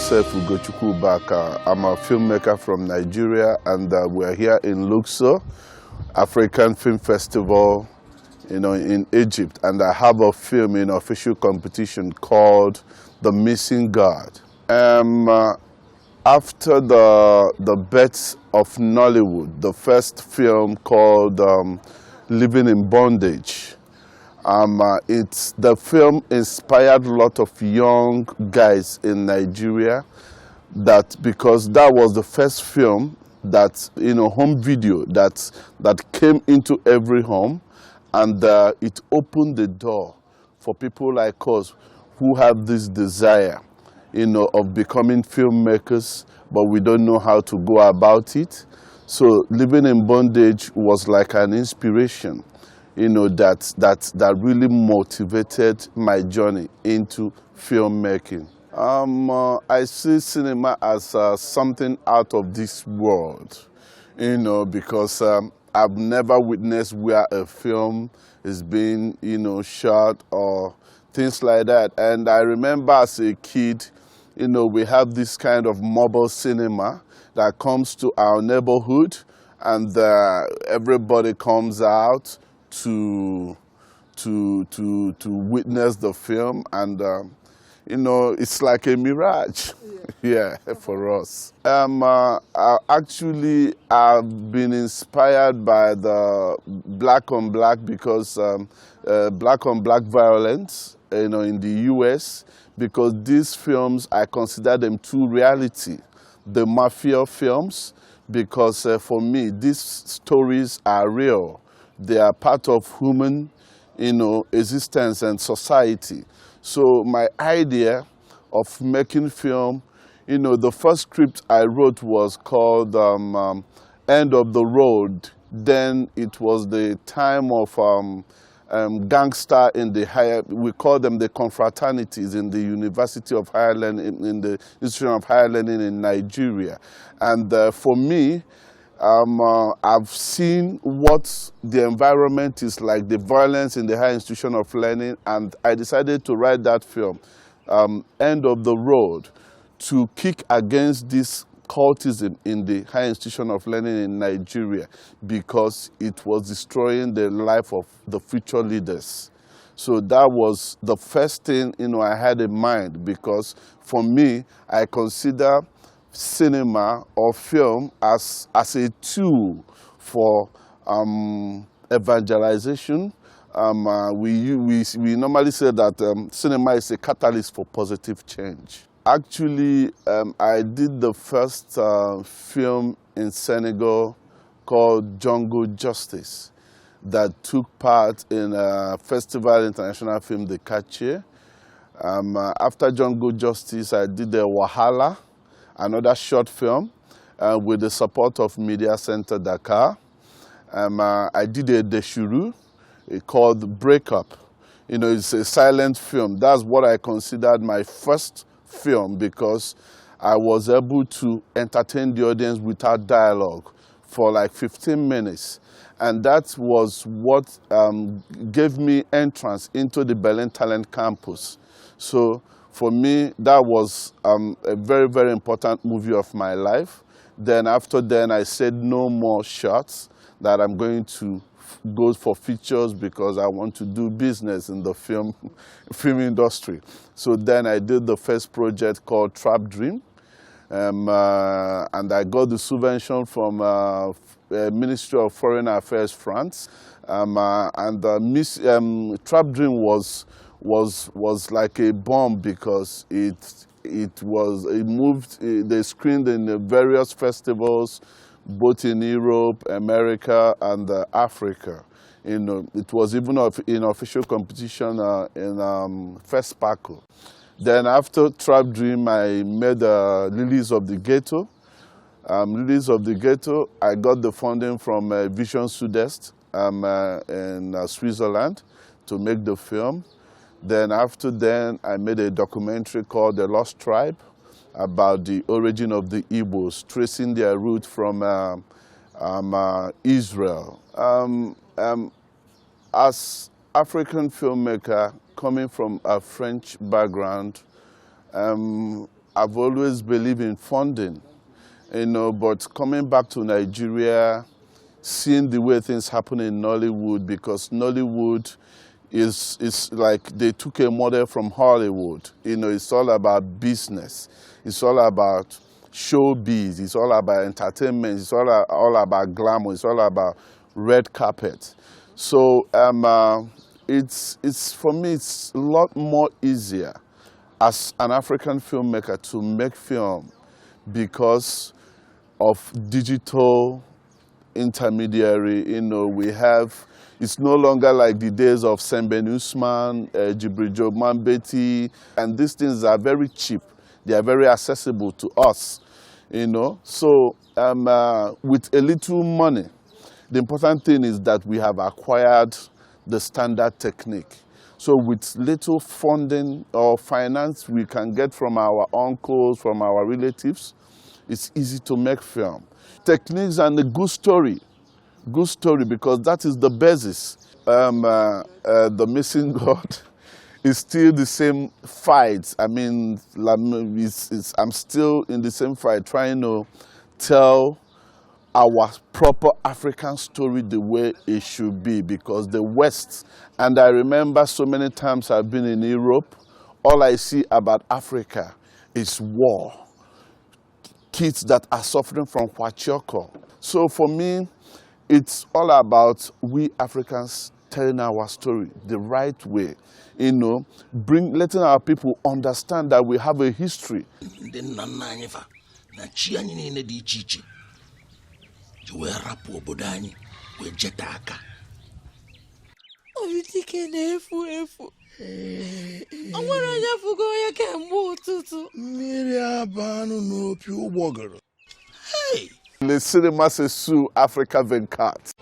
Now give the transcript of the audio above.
myself, Ubaka. I'm a filmmaker from Nigeria, and we're here in Louxor, African Film Festival, in Egypt. And I have a film in official competition called The Missing God. After the birth of Nollywood, the first film called Living in Bondage. The film inspired a lot of young guys in Nigeria, because that was the first film that, home video that came into every home, and it opened the door for people like us who have this desire, of becoming filmmakers, but we don't know how to go about it. So Living in Bondage was like an inspiration, that really motivated my journey into filmmaking. I see cinema as something out of this world, because I've never witnessed where a film is being, shot or things like that. And I remember as a kid, we have this kind of mobile cinema that comes to our neighborhood, and everybody comes out to witness the film, and it's like a mirage. Yeah, for us. Actually, I've been inspired by the black on black, because black on black violence, in the US, because these films, I consider them true reality. The mafia films, because for me, these stories are real. They are part of human, existence and society. So my idea of making film, the first script I wrote was called End of the Road. Then it was the time of gangster in the we call them the confraternities in the University of Higher Learning, in the Institution of Higher Learning in Nigeria. And for me, I've seen what the environment is like, the violence in the higher institution of learning, and I decided to write that film, End of the Road, to kick against this cultism in the higher institution of learning in Nigeria, because it was destroying the life of the future leaders. So that was the first thing, I had in mind, because for me, I consider cinema or film as a tool for evangelization. We normally say that cinema is a catalyst for positive change. Actually, I did the first film in Senegal called Jungle Justice that took part in a festival, international film, the Quartier. After Jungle Justice, I did the Wahala, another short film with the support of Media Center Dakar. I did a Deshuru called Breakup. It's a silent film. That's what I considered my first film, because I was able to entertain the audience without dialogue for like 15 minutes. And that was what gave me entrance into the Berlin Talent Campus. So for me, that was a very, very important movie of my life. Then after then, I said no more shots, that I'm going to go for features, because I want to do business in the film industry. So then I did the first project called Trap Dream, and I got the subvention from Ministry of Foreign Affairs, France. Trap Dream was like a bomb, because they screened in the various festivals, both in Europe, America, and Africa. It was even in official competition in FESPACO. Then after Trap Dream, I made Lilies of the Ghetto. Lilies of the Ghetto, I got the funding from Vision Sud-Est in Switzerland to make the film. Then after then, I made a documentary called The Lost Tribe, about the origin of the Igbos, tracing their route from Israel. As African filmmaker coming from a French background, I've always believed in funding, but coming back to Nigeria, seeing the way things happen in Nollywood, because Nollywood is like they took a model from Hollywood. It's all about business. It's all about showbiz. It's all about entertainment. It's all about glamour. It's all about red carpet. So it's for me, it's a lot more easier as an African filmmaker to make film because of digital intermediary. We have, it's no longer like the days of Semben Usman, Jibril Jobman Betty, and these things are very cheap. They are very accessible to us, So with a little money, the important thing is that we have acquired the standard technique. So with little funding or finance we can get from our uncles, from our relatives, it's easy to make film. Techniques and a good story because that is the basis. The Missing God is still the same fight. I mean, I'm still in the same fight trying to tell our proper African story the way it should be, because the West, and I remember so many times I've been in Europe, all I see about Africa is war. Kids that are suffering from kwashiorkor. So for me, it's all about we Africans telling our story the right way, letting our people understand that we have a history. Le cinéma, c'est sous Africa 24.